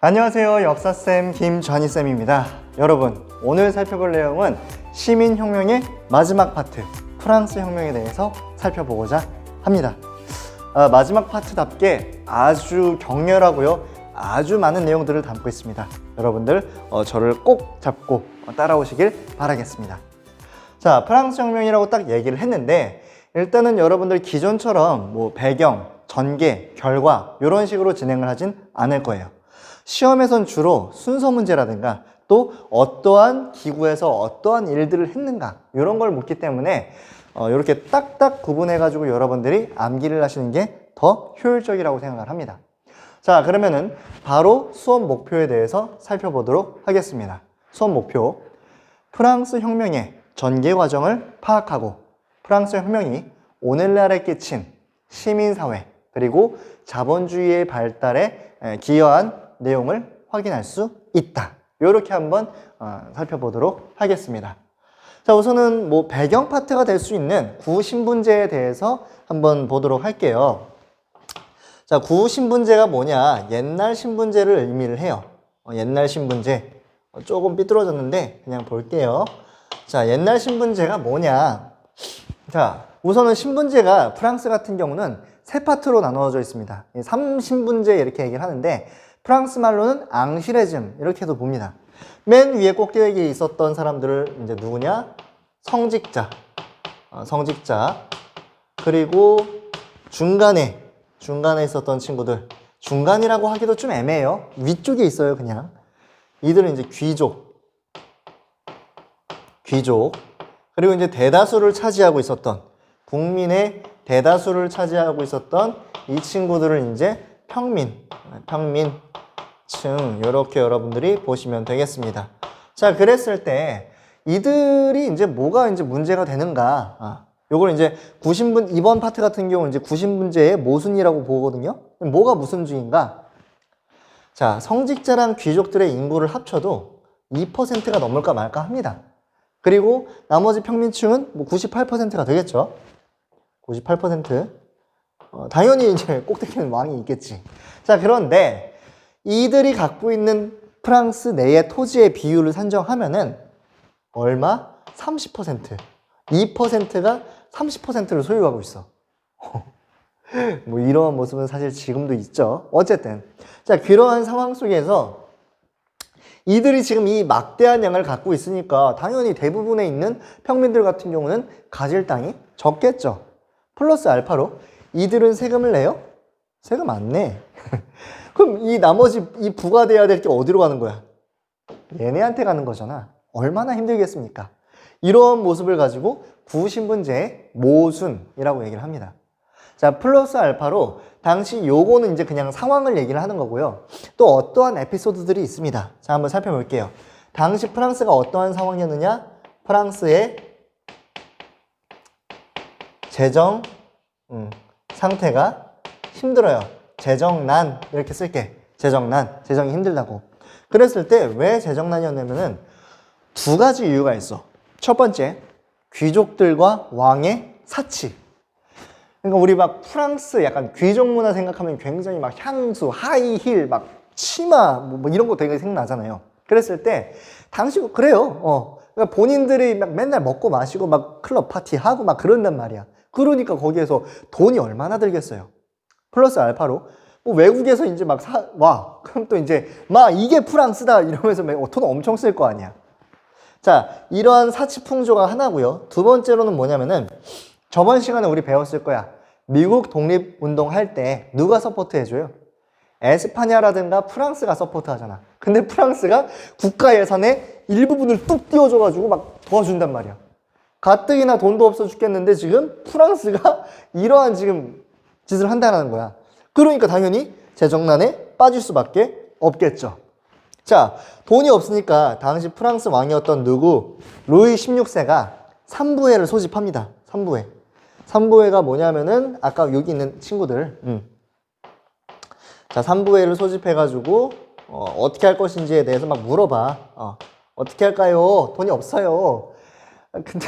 안녕하세요. 역사쌤 김전희쌤입니다. 여러분, 오늘 살펴볼 내용은 시민혁명의 마지막 파트, 프랑스 혁명에 대해서 살펴보고자 합니다. 마지막 파트답게 아주 격렬하고요, 아주 많은 내용들을 담고 있습니다. 여러분들 저를 꼭 잡고 따라오시길 바라겠습니다. 자, 프랑스 혁명이라고 딱 얘기를 했는데, 일단은 여러분들 기존처럼 뭐 배경, 전개, 결과 이런 식으로 진행을 하진 않을 거예요. 시험에선 주로 순서 문제라든가 또 어떠한 기구에서 어떠한 일들을 했는가 이런 걸 묻기 때문에 이렇게 딱딱 구분해 가지고 여러분들이 암기를 하시는 게 더 효율적이라고 생각을 합니다. 자, 그러면은 바로 수업 목표에 대해서 살펴보도록 하겠습니다. 수업 목표: 프랑스 혁명의 전개 과정을 파악하고 프랑스 혁명이 오늘날에 끼친 시민사회 그리고 자본주의의 발달에 기여한 내용을 확인할 수 있다. 이렇게 한번 살펴보도록 하겠습니다. 자, 우선은 뭐 배경 파트가 될 수 있는 구신분제에 대해서 한번 보도록 할게요. 자, 구신분제가 뭐냐? 옛날 신분제를 의미를 해요. 옛날 신분제. 조금 삐뚤어졌는데 그냥 볼게요. 자, 옛날 신분제가 뭐냐? 자, 우선은 신분제가 프랑스 같은 경우는 세 파트로 나누어져 있습니다. 3신분제 이렇게 얘기를 하는데, 프랑스 말로는 앙시레즘 이렇게도 봅니다. 맨 위에 꼭대기에 있었던 사람들을 이제 누구냐? 성직자, 그리고 중간에 있었던 친구들, 중간이라고 하기도 좀 애매해요. 위쪽에 있어요, 그냥. 이들은 이제 귀족, 그리고 이제 대다수를 차지하고 있었던, 국민의 대다수를 차지하고 있었던 이 친구들을 이제 평민층, 이렇게 여러분들이 보시면 되겠습니다. 자, 그랬을 때 이들이 이제 뭐가 이제 문제가 되는가? 요걸 이제 이번 파트 같은 경우는 이제 구신분제의 모순이라고 보거든요. 뭐가 무슨 주의인가? 자, 성직자랑 귀족들의 인구를 합쳐도 2%가 넘을까 말까 합니다. 그리고 나머지 평민층은 뭐 98%가 되겠죠. 98%. 당연히 이제 꼭대기는 왕이 있겠지. 자, 그런데 이들이 갖고 있는 프랑스 내의 토지의 비율을 산정하면은 얼마? 30%. 2%가 30%를 소유하고 있어. 뭐 이러한 모습은 사실 지금도 있죠. 어쨌든. 자, 그러한 상황 속에서 이들이 지금 이 막대한 양을 갖고 있으니까 당연히 대부분에 있는 평민들 같은 경우는 가질 땅이 적겠죠. 플러스 알파로 이들은 세금을 내요? 세금 안 내. 그럼 이 나머지 이 부과돼야 될 게 어디로 가는 거야? 얘네한테 가는 거잖아. 얼마나 힘들겠습니까? 이런 모습을 가지고 구신분제의 모순이라고 얘기를 합니다. 자, 플러스 알파로 당시 요거는 이제 그냥 상황을 얘기를 하는 거고요. 또 어떠한 에피소드들이 있습니다. 자, 한번 살펴볼게요. 당시 프랑스가 어떠한 상황이었느냐? 프랑스의 재정 상태가 힘들어요. 재정난 이렇게 쓸게. 재정이 힘들다고. 그랬을 때 왜 재정난이었냐면은 두 가지 이유가 있어. 첫 번째, 귀족들과 왕의 사치. 그러니까 우리 막 프랑스 약간 귀족 문화 생각하면 굉장히 막 향수, 하이힐, 막 치마 뭐 이런 거 되게 생각나잖아요. 그랬을 때 당시 그래요. 그러니까 본인들이 막 맨날 먹고 마시고 막 클럽 파티하고 막 그런단 말이야. 그러니까 거기에서 돈이 얼마나 들겠어요. 플러스 알파로 뭐 외국에서 이제 막 와. 그럼 또 이제 막 이게 프랑스다 이러면서 돈 엄청 쓸 거 아니야. 자, 이러한 사치풍조가 하나고요. 두 번째로는 뭐냐면은 저번 시간에 우리 배웠을 거야. 미국 독립운동 할 때 누가 서포트 해줘요? 에스파냐라든가 프랑스가 서포트 하잖아. 근데 프랑스가 국가 예산의 일부분을 뚝 띄워줘가지고 막 도와준단 말이야. 가뜩이나 돈도 없어 죽겠는데 지금 프랑스가 이러한 지금 짓을 한다는 거야. 그러니까 당연히 재정난에 빠질 수밖에 없겠죠. 자, 돈이 없으니까 당시 프랑스 왕이었던 누구? 루이 16세가 삼부회를 소집합니다. 삼부회가 뭐냐면은 아까 여기 있는 친구들. 자, 삼부회를 소집해가지고 어떻게 할 것인지에 대해서 막 물어봐. 어떻게 할까요? 돈이 없어요. 근데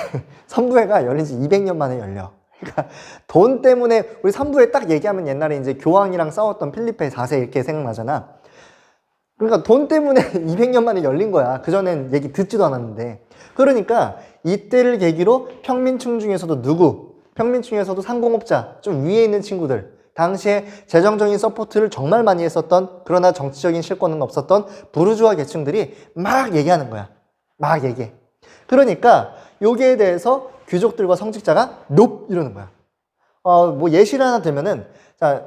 삼부회가 열린 지 200년 만에 열려. 그러니까 돈 때문에 우리 3부에 딱 얘기하면 옛날에 이제 교황이랑 싸웠던 필리페 4세 이렇게 생각나잖아. 그러니까 돈 때문에 200년 만에 열린 거야. 그전엔 얘기 듣지도 않았는데. 그러니까 이때를 계기로 평민층 중에서도 평민층에서도 상공업자, 좀 위에 있는 친구들, 당시에 재정적인 서포트를 정말 많이 했었던, 그러나 정치적인 실권은 없었던 부르주아 계층들이 막 얘기하는 거야. 막 얘기해. 그러니까 여기에 대해서 귀족들과 성직자가 높 이러는 거야. 뭐 예시를 하나 들면은, 자,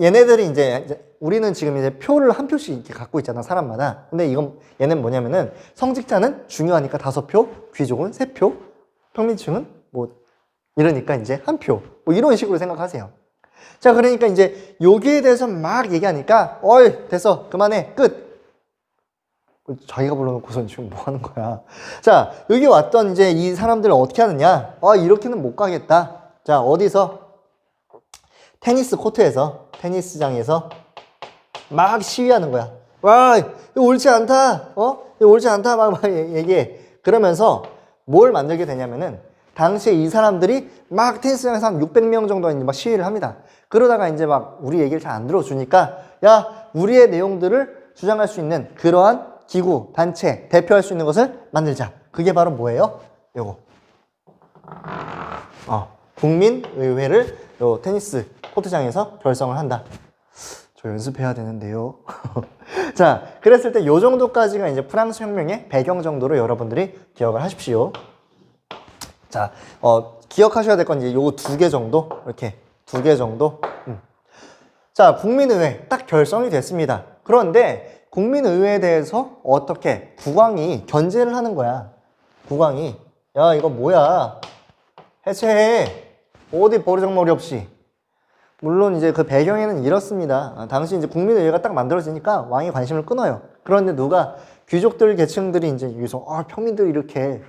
얘네들이 이제 우리는 지금 이제 표를 한 표씩 이렇게 갖고 있잖아, 사람마다. 근데 얘는 뭐냐면은 성직자는 중요하니까 5표, 귀족은 3표, 평민층은 뭐 이러니까 이제 1표. 뭐 이런 식으로 생각하세요. 자, 그러니까 이제 여기에 대해서 막 얘기하니까 어이, 됐어. 그만해. 끝. 자기가 불러놓고선 지금 뭐 하는 거야. 자, 여기 왔던 이제 이 사람들을 어떻게 하느냐. 이렇게는 못 가겠다. 자, 어디서? 테니스 코트에서, 테니스장에서 막 시위하는 거야. 와, 이거 옳지 않다. 이거 옳지 않다. 막 얘기해. 그러면서 뭘 만들게 되냐면은, 당시에 이 사람들이 막 테니스장에서 한 600명 정도 이제 막 시위를 합니다. 그러다가 이제 막 우리 얘기를 잘 안 들어주니까, 야, 우리의 내용들을 주장할 수 있는 그러한 기구, 단체, 대표할 수 있는 것을 만들자. 그게 바로 뭐예요? 요거. 국민의회를 요 테니스 코트장에서 결성을 한다. 저 연습해야 되는데요. 자, 그랬을 때 요 정도까지가 이제 프랑스 혁명의 배경 정도로 여러분들이 기억을 하십시오. 자, 기억하셔야 될 건 이제 요거 2개 정도, 이렇게 2개 정도. 자, 국민의회 딱 결성이 됐습니다. 그런데 국민의회에 대해서 어떻게 국왕이 견제를 하는 거야. 국왕이, 야, 이거 뭐야? 해체해. 어디 버르장머리 없이. 물론 이제 그 배경에는 이렇습니다. 당시 이제 국민의회가 딱 만들어지니까 왕이 관심을 끊어요. 그런데 누가 귀족들 계층들이 이제 여기서 평민들이 이렇게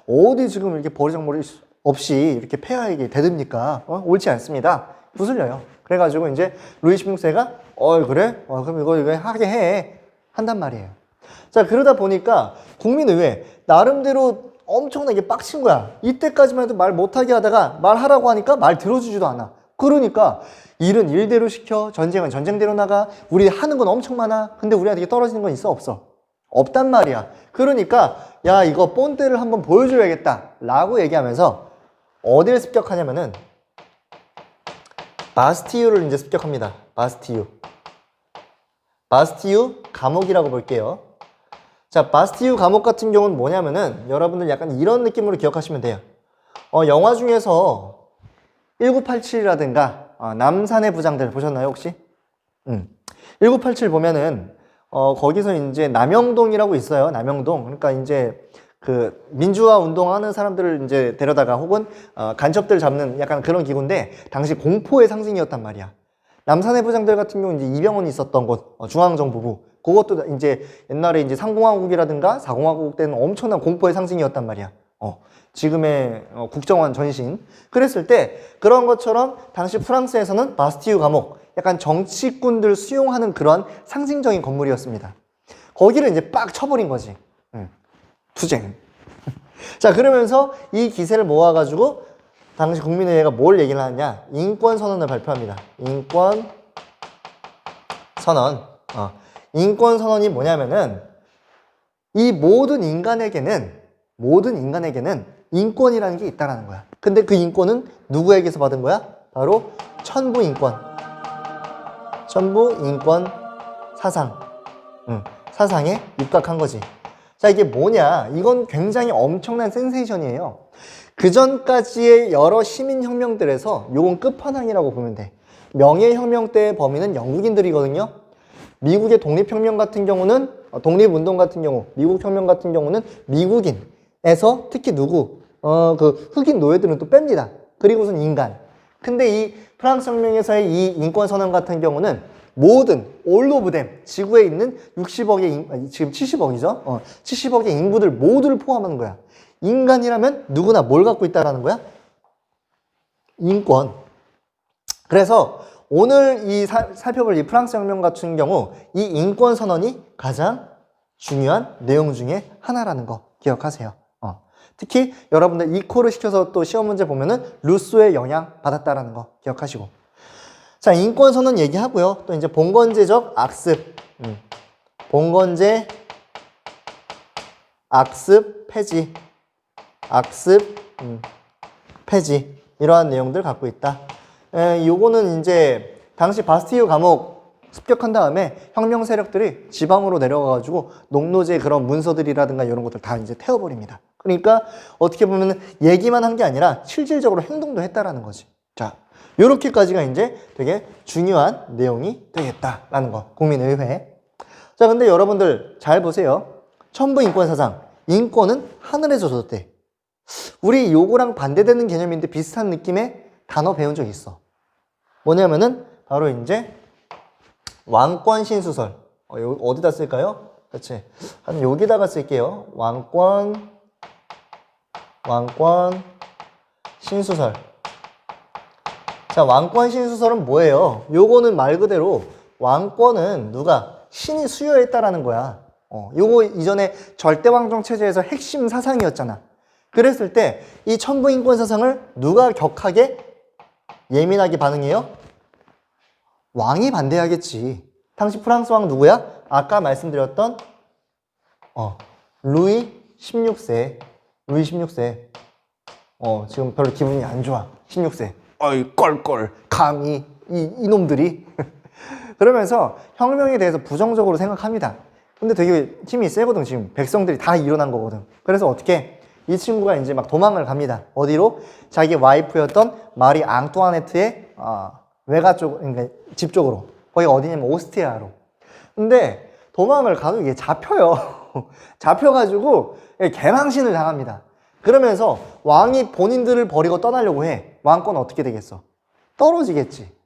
어디 지금 이렇게 버르장머리 없이 이렇게 폐하에게 대듭니까? 옳지 않습니다. 부술려요. 그래가지고 이제 루이 16세가 그래? 그럼 이거 하게 해. 한단 말이에요. 자, 그러다 보니까 국민의회 나름대로 엄청나게 빡친 거야. 이때까지만 해도 말 못하게 하다가 말하라고 하니까 말 들어주지도 않아. 그러니까 일은 일대로 시켜, 전쟁은 전쟁대로 나가, 우리 하는 건 엄청 많아. 근데 우리한테 떨어지는 건 있어? 없어? 없단 말이야. 그러니까 야, 이거 본때를 한번 보여줘야겠다 라고 얘기하면서 어디를 습격하냐면은 바스티유를 이제 습격합니다. 바스티유 감옥이라고 볼게요. 자, 바스티유 감옥 같은 경우는 뭐냐면은 여러분들 약간 이런 느낌으로 기억하시면 돼요. 영화 중에서 1987이라든가 남산의 부장들 보셨나요, 혹시? 1987 보면은 거기서 이제 남영동이라고 있어요. 남영동. 그러니까 이제 그 민주화 운동하는 사람들을 이제 데려다가 혹은 간첩들 잡는 약간 그런 기구인데 당시 공포의 상징이었단 말이야. 남산의 부장들 같은 경우 이제 이병헌이 있었던 곳, 중앙정보부. 그것도 이제 옛날에 이제 3공화국이라든가 4공화국 때는 엄청난 공포의 상징이었단 말이야. 지금의 국정원 전신. 그랬을 때 그런 것처럼 당시 프랑스에서는 바스티유 감옥, 약간 정치꾼들 수용하는 그런 상징적인 건물이었습니다. 거기를 이제 빡 쳐버린 거지. 투쟁. 자, 그러면서 이 기세를 모아가지고 당시 국민의회가 뭘 얘기를 하느냐? 인권선언을 발표합니다. 인권선언. 인권선언이 뭐냐면은 이 모든 인간에게는 인권이라는 게 있다라는 거야. 근데 그 인권은 누구에게서 받은 거야? 바로 천부인권 사상. 사상에 입각한 거지. 자, 이게 뭐냐? 이건 굉장히 엄청난 센세이션이에요. 그 전까지의 여러 시민혁명들에서 요건 끝판왕이라고 보면 돼. 명예혁명 때의 범인은 영국인들이거든요. 미국의 독립혁명 같은 경우는, 독립운동 같은 경우, 미국 혁명 같은 경우는 미국인에서 특히 그 흑인 노예들은 또 뺍니다. 그리고선 인간. 근데 이 프랑스 혁명에서의 이 인권선언 같은 경우는 모든 all of them, 지구에 있는 60억의 지금 70억이죠. 70억의 인구들 모두를 포함하는 거야. 인간이라면 누구나 뭘 갖고 있다라는 거야? 인권. 그래서 오늘 살펴볼 이 프랑스 혁명 같은 경우 이 인권 선언이 가장 중요한 내용 중에 하나라는 거 기억하세요. 특히 여러분들 이코를 시켜서 또 시험 문제 보면은 루소의 영향 받았다라는 거 기억하시고. 자, 인권 선언 얘기하고요. 또 이제 봉건제적 악습. 봉건제 악습 폐지. 악습 폐지. 이러한 내용들 갖고 있다. 요거는 이제 당시 바스티유 감옥 습격한 다음에 혁명 세력들이 지방으로 내려가가지고 농노제 그런 문서들이라든가 이런 것들 다 이제 태워버립니다. 그러니까 어떻게 보면 얘기만 한 게 아니라 실질적으로 행동도 했다라는 거지. 자, 요렇게까지가 이제 되게 중요한 내용이 되겠다라는 거. 국민의회. 자, 근데 여러분들 잘 보세요. 천부인권사상. 인권은 하늘에서 줬대. 우리 요거랑 반대되는 개념인데 비슷한 느낌의 단어 배운 적 있어. 뭐냐면은 바로 이제 왕권 신수설. 어디다 쓸까요? 그렇지. 한 여기다가 쓸게요. 왕권 신수설. 자, 왕권 신수설은 뭐예요? 요거는 말 그대로 왕권은 누가? 신이 수여했다라는 거야. 요거 이전에 절대왕정 체제에서 핵심 사상이었잖아. 그랬을 때 이 천부인권 사상을 누가 격하게 예민하게 반응해요? 왕이 반대하겠지. 당시 프랑스 왕 누구야? 아까 말씀드렸던 루이 16세. 루이 16세. 지금 별로 기분이 안 좋아. 16세. 어이 껄껄 감히 이놈들이 그러면서 혁명에 대해서 부정적으로 생각합니다. 근데 되게 힘이 세거든. 지금 백성들이 다 일어난 거거든. 그래서 어떻게 이 친구가 이제 막 도망을 갑니다. 어디로? 자기 와이프였던 마리 앙뚜아네트의 외가 쪽, 그러니까 집 쪽으로. 거기 어디냐면 오스트리아로. 근데 도망을 가도 이게 잡혀요. 잡혀가지고 개망신을 당합니다. 그러면서 왕이 본인들을 버리고 떠나려고 해. 왕권 어떻게 되겠어? 떨어지겠지.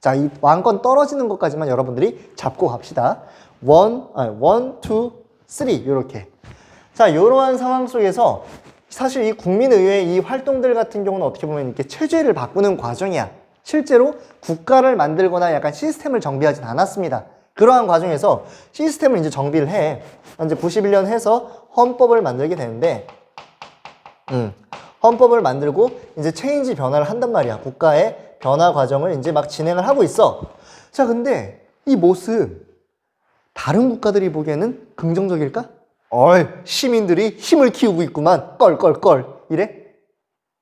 자, 이 왕권 떨어지는 것까지만 여러분들이 잡고 갑시다. 1, 2, 3 이렇게. 자, 이러한 상황 속에서 사실 이 국민의회의 이 활동들 같은 경우는 어떻게 보면 이렇게 체제를 바꾸는 과정이야. 실제로 국가를 만들거나 약간 시스템을 정비하진 않았습니다. 그러한 과정에서 시스템을 이제 정비를 해. 이제 91년 해서 헌법을 만들게 되는데, 헌법을 만들고 이제 체인지 변화를 한단 말이야. 국가의 변화 과정을 이제 막 진행을 하고 있어. 자, 근데 이 모습 다른 국가들이 보기에는 긍정적일까? 시민들이 힘을 키우고 있구만. 껄껄껄 이래?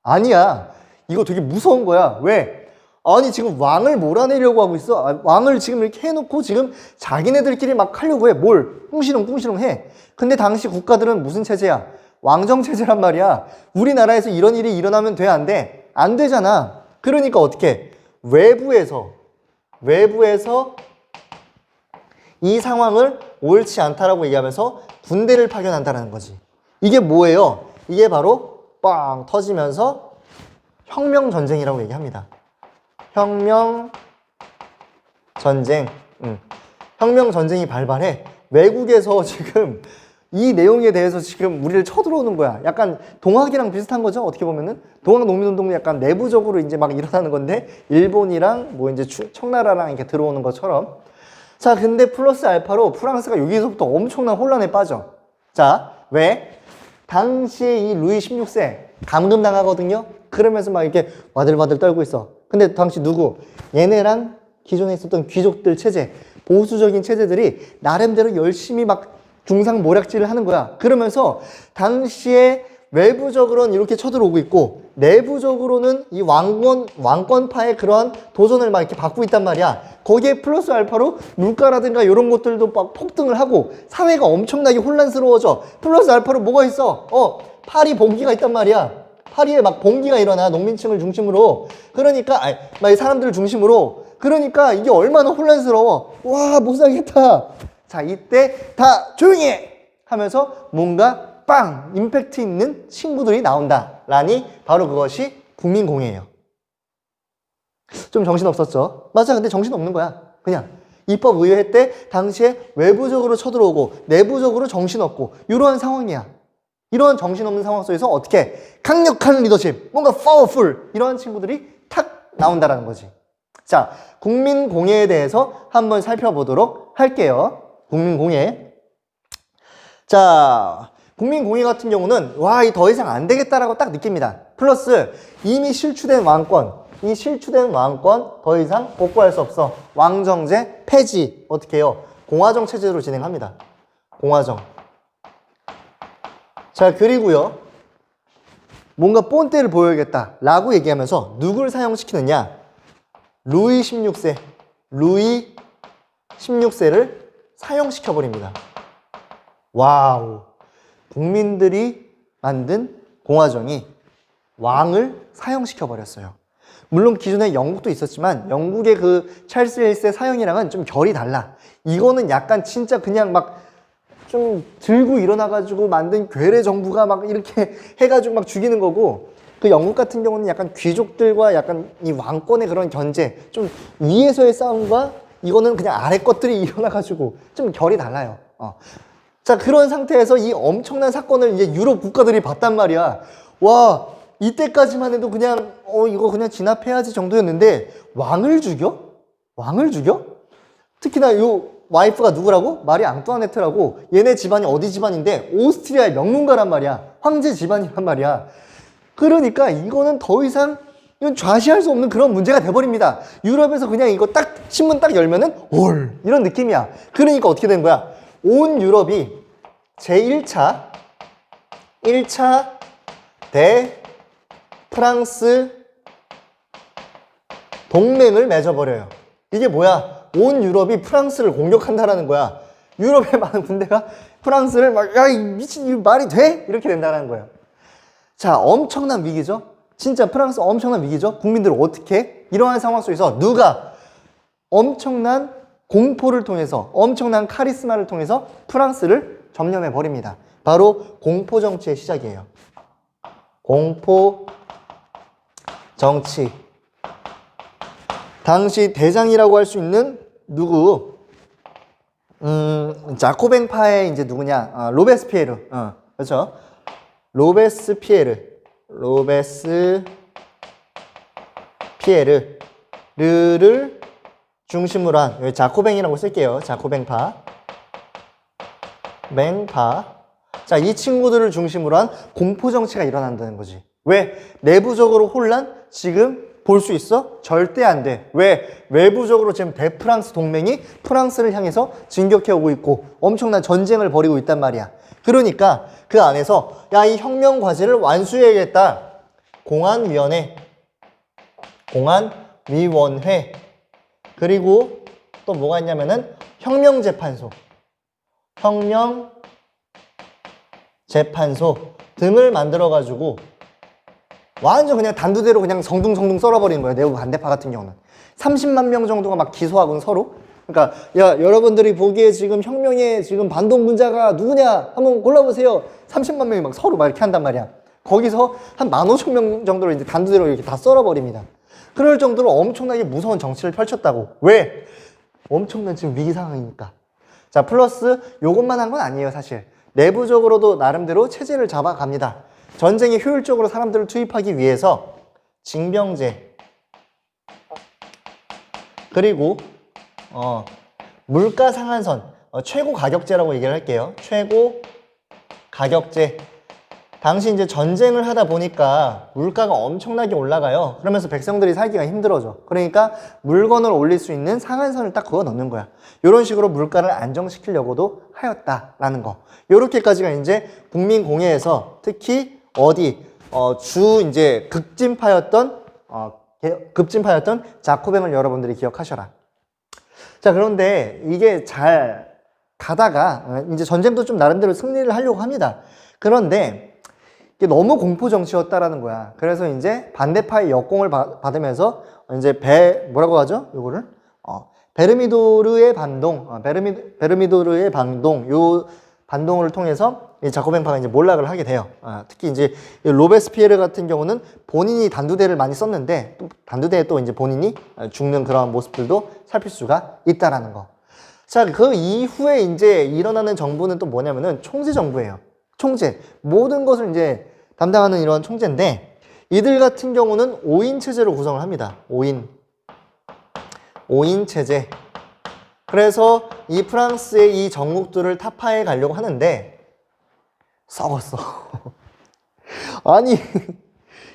아니야. 이거 되게 무서운 거야. 왜? 아니 지금 왕을 몰아내려고 하고 있어. 왕을 지금 이렇게 해놓고 지금 자기네들끼리 막 하려고 해. 뭘? 꿍시렁 해. 근데 당시 국가들은 무슨 체제야? 왕정 체제란 말이야. 우리나라에서 이런 일이 일어나면 돼? 안 돼? 안 되잖아. 그러니까 어떻게? 외부에서 이 상황을 옳지 않다라고 얘기하면서 군대를 파견한다는 거지. 이게 뭐예요? 이게 바로 빵 터지면서 혁명전쟁이라고 얘기합니다. 혁명전쟁. 혁명전쟁이 발발해. 외국에서 지금 이 내용에 대해서 지금 우리를 쳐들어오는 거야. 약간 동학이랑 비슷한 거죠. 어떻게 보면은 동학 농민운동도 약간 내부적으로 이제 막 일어나는 건데 일본이랑 뭐 이제 청나라랑 이렇게 들어오는 것처럼. 자, 근데 플러스 알파로 프랑스가 여기서부터 엄청난 혼란에 빠져. 자, 왜? 당시에 이 루이 16세 감금당하거든요. 그러면서 막 이렇게 와들와들 떨고 있어. 근데 당시 누구? 얘네랑 기존에 있었던 귀족들 체제, 보수적인 체제들이 나름대로 열심히 막 중상모략질을 하는 거야. 그러면서 당시에 외부적으로는 이렇게 쳐들어오고 있고 내부적으로는 이 왕권파의 그러한 도전을 막 이렇게 받고 있단 말이야. 거기에 플러스 알파로 물가라든가 이런 것들도 막 폭등을 하고 사회가 엄청나게 혼란스러워져. 플러스 알파로 뭐가 있어? 파리 봉기가 있단 말이야. 파리에 막 봉기가 일어나. 농민층을 중심으로. 그러니까 막 이 사람들을 중심으로. 그러니까 이게 얼마나 혼란스러워. 와, 못 살겠다. 자, 이때 다 조용히 해! 하면서 뭔가 빵! 임팩트 있는 친구들이 나온다. 라니 바로 그것이 국민공예예요. 좀 정신없었죠? 맞아, 근데 정신없는 거야. 그냥 입법의회 때 당시에 외부적으로 쳐들어오고 내부적으로 정신없고 이러한 상황이야. 이러한 정신없는 상황 속에서 어떻게 강력한 리더십, 뭔가 파워풀 이러한 친구들이 탁 나온다라는 거지. 자, 국민공예에 대해서 한번 살펴보도록 할게요. 국민공예. 자, 국민공예 같은 경우는 와, 더 이상 안 되겠다라고 딱 느낍니다. 플러스 이미 실추된 왕권, 이 실추된 왕권 더 이상 복구할 수 없어. 왕정제 폐지. 어떻게 해요? 공화정 체제로 진행합니다. 공화정. 자, 그리고요. 뭔가 본때를 보여야겠다 라고 얘기하면서 누굴 사형시키느냐? 루이 16세. 루이 16세를 사형시켜버립니다. 와우. 국민들이 만든 공화정이 왕을 사형시켜버렸어요. 물론 기존에 영국도 있었지만 영국의 그 찰스 1세 사형이랑은 좀 결이 달라. 이거는 약간 진짜 그냥 막 좀 들고 일어나가지고 만든 괴뢰 정부가 막 이렇게 해가지고 막 죽이는 거고, 그 영국 같은 경우는 약간 귀족들과 약간 이 왕권의 그런 견제, 좀 위에서의 싸움과 이거는 그냥 아래 것들이 일어나가지고 좀 결이 달라요. 자, 그런 상태에서 이 엄청난 사건을 이제 유럽 국가들이 봤단 말이야. 와, 이때까지만 해도 그냥 이거 그냥 진압해야지 정도였는데 왕을 죽여? 왕을 죽여? 특히나 요 와이프가 누구라고? 마리 앙뚜아네트라고. 얘네 집안이 어디 집안인데 오스트리아의 명문가란 말이야. 황제 집안이란 말이야. 그러니까 이거는 더 이상 이건 좌시할 수 없는 그런 문제가 돼버립니다. 유럽에서 그냥 이거 딱 신문 딱 열면은 올 이런 느낌이야. 그러니까 어떻게 된 거야? 온 유럽이 제1차 1차 대 프랑스 동맹을 맺어버려요. 이게 뭐야? 온 유럽이 프랑스를 공격한다라는 거야. 유럽의 많은 군대가 프랑스를 막, 야, 이 미친, 이 말이 돼? 이렇게 된다는 거예요. 자, 엄청난 위기죠? 진짜 프랑스 엄청난 위기죠? 국민들을 어떻게? 이러한 상황 속에서 누가 엄청난 공포를 통해서, 엄청난 카리스마를 통해서 프랑스를 점령해 버립니다. 바로 공포 정치의 시작이에요. 공포 정치. 당시 대장이라고 할 수 있는 누구? 자코뱅파의 이제 누구냐? 로베스피에르. 그렇죠? 로베스피에르를 중심으로 한, 여기 자코뱅이라고 쓸게요. 자코뱅파. 자, 이 친구들을 중심으로 한 공포 정치가 일어난다는 거지. 왜? 내부적으로 혼란? 지금 볼 수 있어? 절대 안 돼. 왜? 외부적으로 지금 대프랑스 동맹이 프랑스를 향해서 진격해 오고 있고 엄청난 전쟁을 벌이고 있단 말이야. 그러니까 그 안에서 야, 이 혁명 과제를 완수해야겠다. 공안위원회 그리고 또 뭐가 있냐면은 혁명재판소 등을 만들어 가지고 완전 그냥 단두대로 그냥 성둥성둥 썰어버리는 거예요. 내부 반대파 같은 경우는 30만 명 정도가 막 기소하고는 서로. 그러니까 야, 여러분들이 보기에 지금 혁명의 지금 반동분자가 누구냐 한번 골라보세요. 30만 명이 막 서로 막 이렇게 한단 말이야. 거기서 한 15,000명 정도를 이제 단두대로 이렇게 다 썰어버립니다. 그럴 정도로 엄청나게 무서운 정치를 펼쳤다고. 왜? 엄청난 지금 위기 상황이니까. 자, 플러스 요것만 한 건 아니에요, 사실. 내부적으로도 나름대로 체제를 잡아갑니다. 전쟁에 효율적으로 사람들을 투입하기 위해서 징병제 그리고 물가 상한선, 최고 가격제라고 얘기를 할게요. 최고 가격제. 당시 이제 전쟁을 하다 보니까 물가가 엄청나게 올라가요. 그러면서 백성들이 살기가 힘들어져. 그러니까 물건을 올릴 수 있는 상한선을 딱 그어 넣는 거야. 이런 식으로 물가를 안정시키려고도 하였다라는 거. 요렇게까지가 이제 국민공회에서 특히 주 이제 급진파였던 자코뱅을 여러분들이 기억하셔라. 자, 그런데 이게 잘 가다가 이제 전쟁도 좀 나름대로 승리를 하려고 합니다. 그런데 이게 너무 공포 정치였다라는 거야. 그래서 이제 반대파의 역공을 받으면서 이제 뭐라고 하죠? 요거를 베르미도르의 반동, 베르미도르의 반동, 요 반동을 통해서 이 자코뱅파가 이제 몰락을 하게 돼요. 특히 이제 로베스피에르 같은 경우는 본인이 단두대를 많이 썼는데 또 단두대에 또 이제 본인이 죽는 그런 모습들도 살필 수가 있다라는 거. 자, 그 이후에 이제 일어나는 정부는 또 뭐냐면은 총재 정부예요. 총재. 모든 것을 이제 담당하는 이런 총재인데 이들 같은 경우는 5인 체제로 구성을 합니다. 5인 체제. 그래서 이 프랑스의 이 정국들을 타파해 가려고 하는데 썩었어. 아니,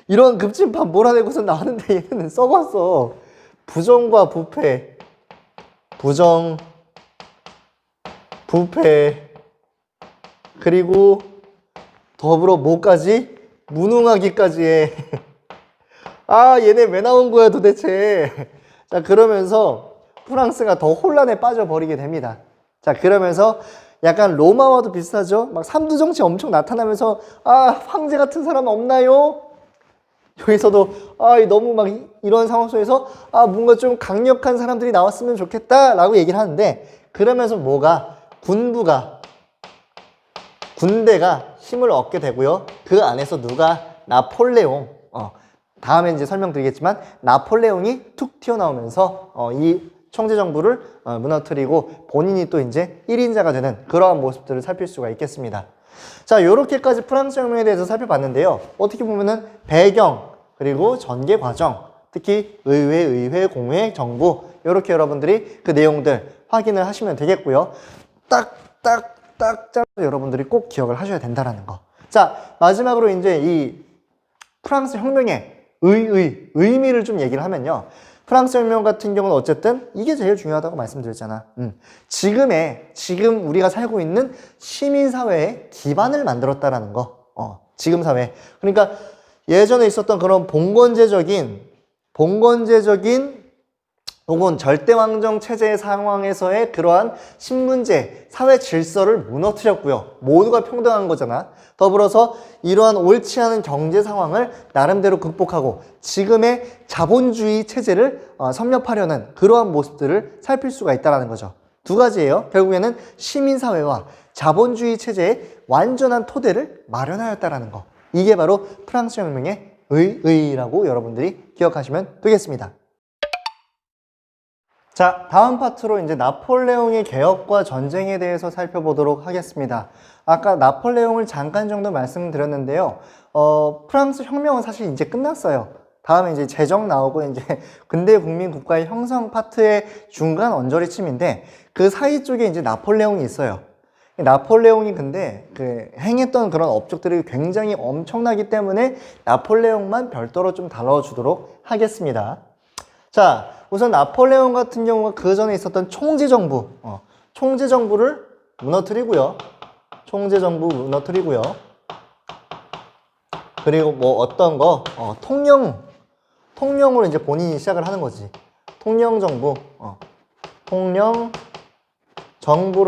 이런 급진파 몰아내고서 나왔는데 얘는 썩었어. 부정과 부패, 부정, 부패, 그리고 더불어 뭐까지? 무능하기까지 해. 아, 얘네 왜 나온 거야 도대체. 자, 그러면서 프랑스가 더 혼란에 빠져버리게 됩니다. 자, 그러면서 약간 로마와도 비슷하죠? 막 삼두정치 엄청 나타나면서 아, 황제 같은 사람 없나요? 여기서도 아, 너무 막 이런 상황 속에서 아, 뭔가 좀 강력한 사람들이 나왔으면 좋겠다 라고 얘기를 하는데, 그러면서 뭐가? 군대가 힘을 얻게 되고요. 그 안에서 누가? 나폴레옹. 다음에 이제 설명드리겠지만 나폴레옹이 툭 튀어나오면서 이 청제정부를 무너뜨리고 본인이 또 이제 1인자가 되는 그러한 모습들을 살필 수가 있겠습니다. 자, 요렇게까지 프랑스 혁명에 대해서 살펴봤는데요. 어떻게 보면은 배경, 그리고 전개 과정, 특히 의회, 공회, 정부, 요렇게 여러분들이 그 내용들 확인을 하시면 되겠고요. 딱 짜서 여러분들이 꼭 기억을 하셔야 된다는 거. 자, 마지막으로 이제 이 프랑스 혁명의 의미를 좀 얘기를 하면요. 프랑스 혁명 같은 경우는 어쨌든 이게 제일 중요하다고 말씀드렸잖아. 지금 우리가 살고 있는 시민사회의 기반을 만들었다라는 거. 지금 사회. 그러니까 예전에 있었던 그런 봉건제적인 혹은 절대왕정 체제의 상황에서의 그러한 신문제, 사회 질서를 무너뜨렸고요. 모두가 평등한 거잖아. 더불어서 이러한 옳지 않은 경제 상황을 나름대로 극복하고 지금의 자본주의 체제를 섭렵하려는 그러한 모습들을 살필 수가 있다는 거죠. 두 가지예요. 결국에는 시민사회와 자본주의 체제의 완전한 토대를 마련하였다는 거. 이게 바로 프랑스 혁명의 의의라고 여러분들이 기억하시면 되겠습니다. 자, 다음 파트로 이제 나폴레옹의 개혁과 전쟁에 대해서 살펴보도록 하겠습니다. 아까 나폴레옹을 잠깐 정도 말씀드렸는데요. 프랑스 혁명은 사실 이제 끝났어요. 다음에 이제 제정 나오고 이제 근대 국민 국가의 형성 파트의 중간 언저리쯤인데 그 사이 쪽에 이제 나폴레옹이 있어요. 나폴레옹이 근데 그 행했던 그런 업적들이 굉장히 엄청나기 때문에 나폴레옹만 별도로 좀 다뤄주도록 하겠습니다. 자, 우선 나폴레옹 같은 경우가 그 전에 있었던 총재정부를 무너뜨리고요. 그리고 뭐 어떤 거, 통령으로 이제 본인이 시작을 하는 거지. 통령정부로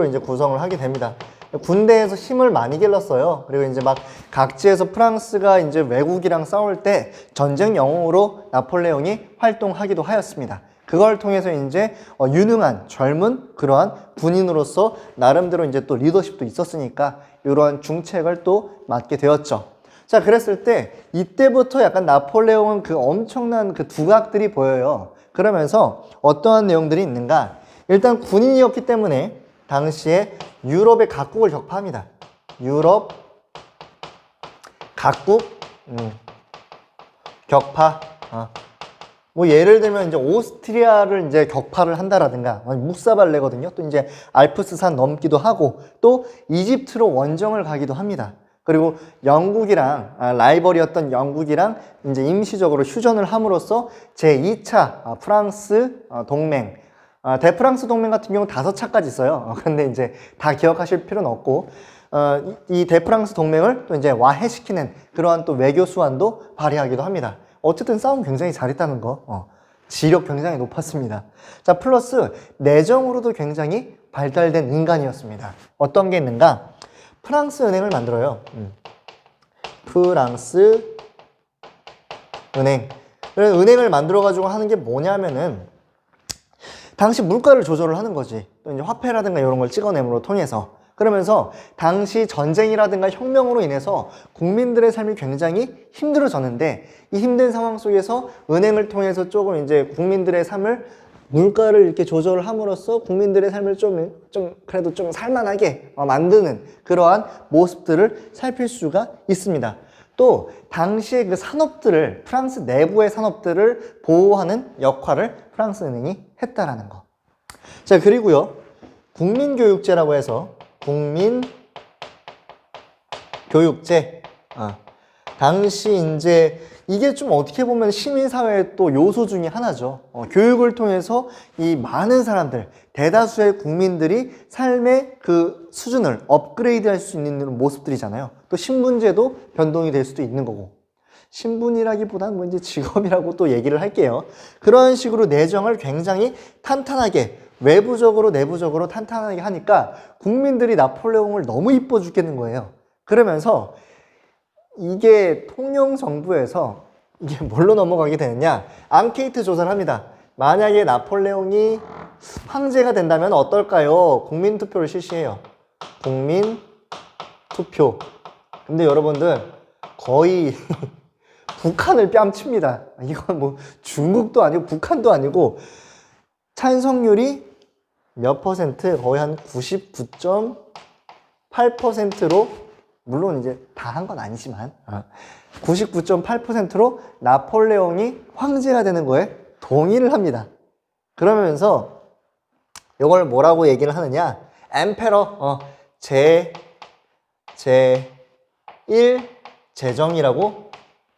이제 구성을 하게 됩니다. 군대에서 힘을 많이 길렀어요. 그리고 이제 막 각지에서 프랑스가 이제 외국이랑 싸울 때 전쟁 영웅으로 나폴레옹이 활동하기도 하였습니다. 그걸 통해서 이제 유능한 젊은 그러한 군인으로서 나름대로 이제 또 리더십도 있었으니까 이러한 중책을 또 맡게 되었죠. 자, 그랬을 때 이때부터 약간 나폴레옹은 그 엄청난 그 두각들이 보여요. 그러면서 어떠한 내용들이 있는가? 일단 군인이었기 때문에 당시에 유럽의 각국을 격파합니다. 유럽 각국 격파. 뭐 예를 들면 이제 오스트리아를 이제 격파를 한다라든가, 묵사발레거든요. 또 이제 알프스산 넘기도 하고, 또 이집트로 원정을 가기도 합니다. 그리고 영국이랑 라이벌이었던 영국이랑 이제 임시적으로 휴전을 함으로써 제2차 프랑스 동맹, 대프랑스 동맹 같은 경우는 5차까지 있어요. 근데 이제 다 기억하실 필요는 없고, 이 대프랑스 동맹을 또 이제 와해시키는 그러한 또 외교 수완도 발휘하기도 합니다. 어쨌든 싸움 굉장히 잘했다는 거, 지력 굉장히 높았습니다. 자, 플러스 내정으로도 굉장히 발달된 인간이었습니다. 어떤 게 있는가? 프랑스 은행을 만들어요. 프랑스 은행. 은행을 만들어가지고 하는 게 뭐냐면은 당시 물가를 조절을 하는 거지. 또 이제 화폐라든가 이런 걸 찍어내므로 통해서. 그러면서 당시 전쟁이라든가 혁명으로 인해서 국민들의 삶이 굉장히 힘들어졌는데 이 힘든 상황 속에서 은행을 통해서 조금 이제 국민들의 삶을 물가를 이렇게 조절을 함으로써 국민들의 삶을 좀 그래도 좀 살만하게 만드는 그러한 모습들을 살필 수가 있습니다. 또 당시의 그 산업들을 프랑스 내부의 산업들을 보호하는 역할을 프랑스 은행이 했다라는 거. 자, 그리고요. 국민교육제라고 해서 국민교육제. 당시 이제 이게 좀 어떻게 보면 시민사회의 또 요소 중에 하나죠. 교육을 통해서 이 많은 사람들, 대다수의 국민들이 삶의 그 수준을 업그레이드 할 수 있는 모습들이잖아요. 또 신분제도 변동이 될 수도 있는 거고. 신분이라기보다는 뭐 이제 직업이라고 또 얘기를 할게요. 그런 식으로 내정을 굉장히 탄탄하게, 외부적으로 내부적으로 탄탄하게 하니까 국민들이 나폴레옹을 너무 이뻐 죽겠는 거예요. 그러면서 이게 통영 정부에서 이게 뭘로 넘어가게 되느냐, 앙케이트 조사를 합니다. 만약에 나폴레옹이 황제가 된다면 어떨까요? 국민투표를 실시해요. 국민투표. 근데 여러분들 거의 북한을 뺨칩니다. 이건 뭐 중국도 아니고 북한도 아니고 찬성률이 몇 퍼센트? 거의 한 99.8%로, 물론 이제 다 한 건 아니지만 99.8%로 나폴레옹이 황제가 되는 거에 동의를 합니다. 그러면서 이걸 뭐라고 얘기를 하느냐, 엠페러, 제1 제정이라고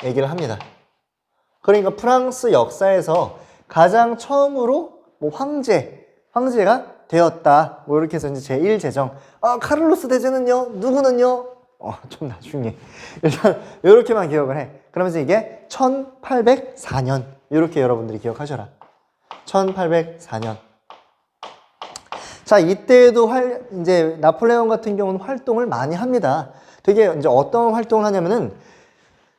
얘기를 합니다. 그러니까 프랑스 역사에서 가장 처음으로 뭐 황제가 되었다. 뭐 이렇게 해서 이제 제1 제정. 카를로스 대제는요? 누구는요? 좀 나중에. 일단 이렇게만 기억을 해. 그러면서 이게 1804년. 이렇게 여러분들이 기억하셔라. 1804년. 자, 이때에도 이제 나폴레옹 같은 경우는 활동을 많이 합니다. 되게 이제 어떤 활동을 하냐면은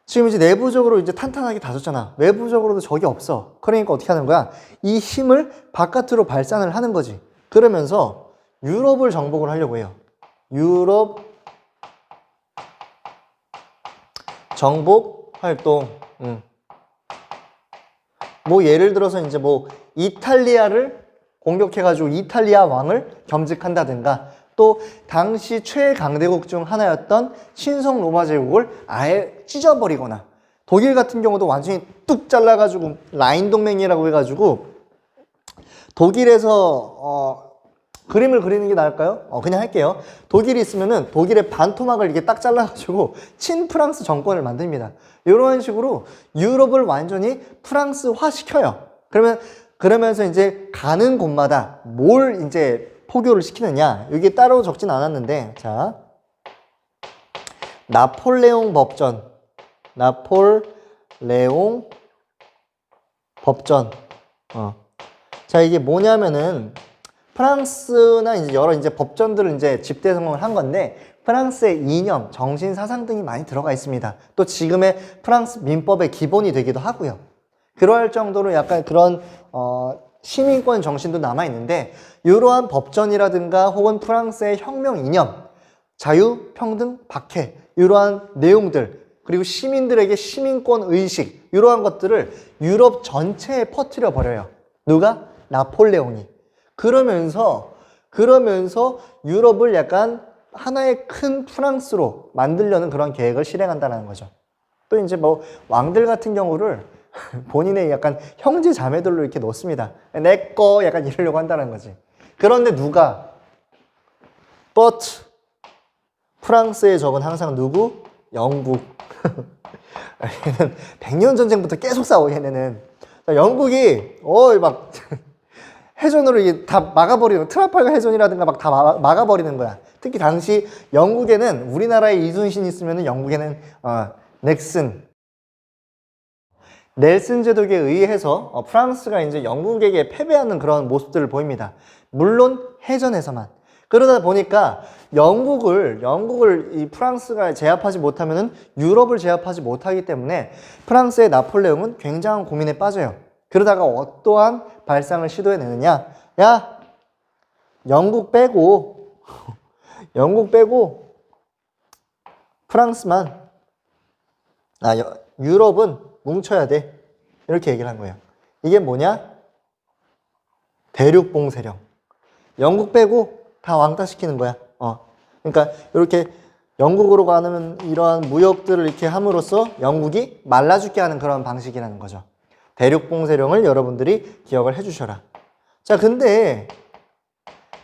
지금 이제 내부적으로 이제 탄탄하게 다졌잖아. 외부적으로도 적이 없어. 그러니까 어떻게 하는 거야? 이 힘을 바깥으로 발산을 하는 거지. 그러면서 유럽을 정복을 하려고 해요. 유럽 정복 활동. 뭐 예를 들어서 이제 뭐 이탈리아를 공격해가지고 이탈리아 왕을 겸직한다든가, 또 당시 최강대국 중 하나였던 신성 로마 제국을 아예 찢어버리거나, 독일 같은 경우도 완전히 뚝 잘라가지고 라인 동맹이라고 해가지고 독일에서 그림을 그리는 게 나을까요? 그냥 할게요. 독일이 있으면은 독일의 반토막을 이렇게 딱 잘라가지고 친프랑스 정권을 만듭니다. 이런 식으로 유럽을 완전히 프랑스화 시켜요. 그러면서 이제 가는 곳마다 뭘 이제 포교를 시키느냐, 이게 따로 적진 않았는데, 자, 나폴레옹 법전. 자, 이게 뭐냐면은 프랑스나 이제 여러 이제 법전들을 이제 집대 성공을 한 건데, 프랑스의 이념, 정신, 사상 등이 많이 들어가 있습니다. 또 지금의 프랑스 민법의 기본이 되기도 하고요. 그럴 정도로 약간 그런 시민권 정신도 남아 있는데, 이러한 법전이라든가 혹은 프랑스의 혁명 이념, 자유, 평등, 박해, 이러한 내용들, 그리고 시민들에게 시민권 의식, 이러한 것들을 유럽 전체에 퍼뜨려 버려요. 누가? 나폴레옹이. 그러면서 유럽을 약간 하나의 큰 프랑스로 만들려는 그런 계획을 실행한다는 거죠. 또 이제 뭐 왕들 같은 경우를 본인의 약간 형제 자매들로 이렇게 놓습니다. 내 거 약간 이러려고 한다는 거지. 그런데 누가? But 프랑스의 적은 항상 누구? 영국. 얘는 100년 전쟁부터 계속 싸워, 얘네는. 영국이 막 해전으로 이게 다 막아버리는, 트라팔가 해전이라든가 막 다 막아버리는 거야. 특히 당시 영국에는, 우리나라에 이순신 있으면은 영국에는 넬슨 제독에 의해서 프랑스가 이제 영국에게 패배하는 그런 모습들을 보입니다. 물론 해전에서만. 그러다 보니까 영국을 이 프랑스가 제압하지 못하면은 유럽을 제압하지 못하기 때문에 프랑스의 나폴레옹은 굉장한 고민에 빠져요. 그러다가 어떠한 발상을 시도해내느냐? 야, 영국 빼고 프랑스만, 유럽은 뭉쳐야 돼. 이렇게 얘기를 한 거예요. 이게 뭐냐? 대륙봉쇄령. 영국 빼고 다 왕따시키는 거야. 그러니까 이렇게 영국으로 가는 이러한 무역들을 이렇게 함으로써 영국이 말라 죽게 하는 그런 방식이라는 거죠. 대륙봉쇄령을 여러분들이 기억을 해주셔라. 자, 근데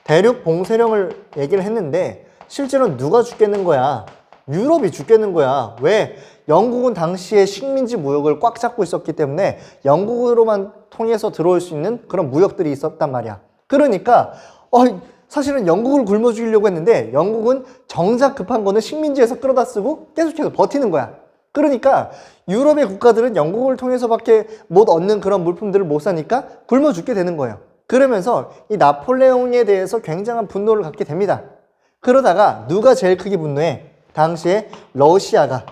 대륙봉쇄령을 얘기를 했는데 실제로는 누가 죽겠는 거야? 유럽이 죽겠는 거야. 왜? 영국은 당시에 식민지 무역을 꽉 잡고 있었기 때문에 영국으로만 통해서 들어올 수 있는 그런 무역들이 있었단 말이야. 그러니까 사실은 영국을 굶어 죽이려고 했는데 영국은 정작 급한 거는 식민지에서 끌어다 쓰고 계속해서 버티는 거야. 그러니까 유럽의 국가들은 영국을 통해서밖에 못 얻는 그런 물품들을 못 사니까 굶어 죽게 되는 거예요. 그러면서 이 나폴레옹에 대해서 굉장한 분노를 갖게 됩니다. 그러다가 누가 제일 크게 분노해? 당시에 러시아가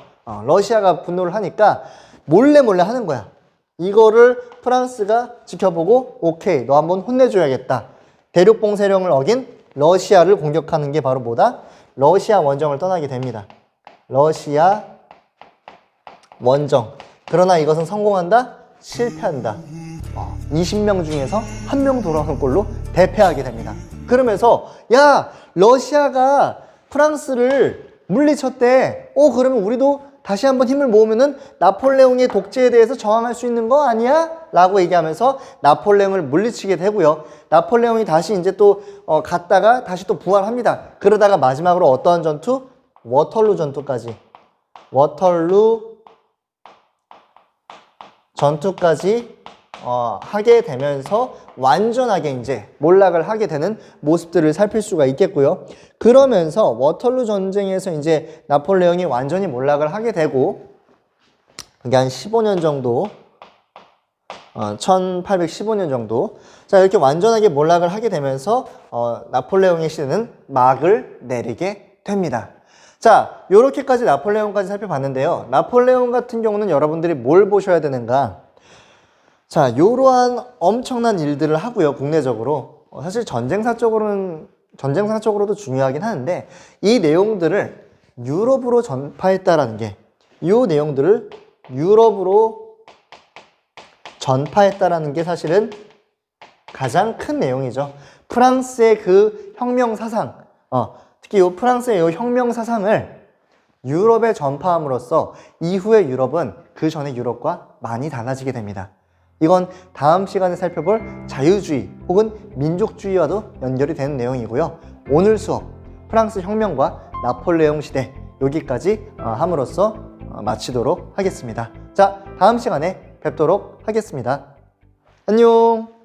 분노를 하니까 몰래 하는 거야. 이거를 프랑스가 지켜보고 오케이, 너 한번 혼내줘야겠다. 대륙봉 세령을 어긴 러시아를 공격하는 게 바로 뭐다? 러시아 원정을 떠나게 됩니다. 러시아 원정. 그러나 이것은 성공한다? 실패한다. 20명 중에서 1명 돌아오는 꼴로 대패하게 됩니다. 그러면서 야, 러시아가 프랑스를 물리쳤대. 그러면 우리도 다시 한번 힘을 모으면은 나폴레옹의 독재에 대해서 저항할 수 있는 거 아니야? 라고 얘기하면서 나폴레옹을 물리치게 되고요. 나폴레옹이 다시 이제 또 갔다가 다시 또 부활합니다. 그러다가 마지막으로 어떠한 전투? 워털루 전투까지. 워털루 전투까지 하게 되면서 완전하게 이제 몰락을 하게 되는 모습들을 살필 수가 있겠고요. 그러면서 워털루 전쟁에서 이제 나폴레옹이 완전히 몰락을 하게 되고 이게 한 15년 정도 1815년 정도 자 이렇게 완전하게 몰락을 하게 되면서 나폴레옹의 시대는 막을 내리게 됩니다. 자, 요렇게까지 나폴레옹까지 살펴봤는데요. 나폴레옹 같은 경우는 여러분들이 뭘 보셔야 되는가? 자, 요러한 엄청난 일들을 하고요, 국내적으로. 사실 전쟁사적으로도 중요하긴 하는데, 이 내용들을 유럽으로 전파했다라는 게, 요 내용들을 유럽으로 전파했다라는 게 사실은 가장 큰 내용이죠. 프랑스의 그 혁명 사상, 특히 이 프랑스의 이 혁명 사상을 유럽에 전파함으로써 이후의 유럽은 그 전의 유럽과 많이 달라지게 됩니다. 이건 다음 시간에 살펴볼 자유주의 혹은 민족주의와도 연결이 되는 내용이고요. 오늘 수업 프랑스 혁명과 나폴레옹 시대 여기까지 함으로써 마치도록 하겠습니다. 자, 다음 시간에 뵙도록 하겠습니다. 안녕.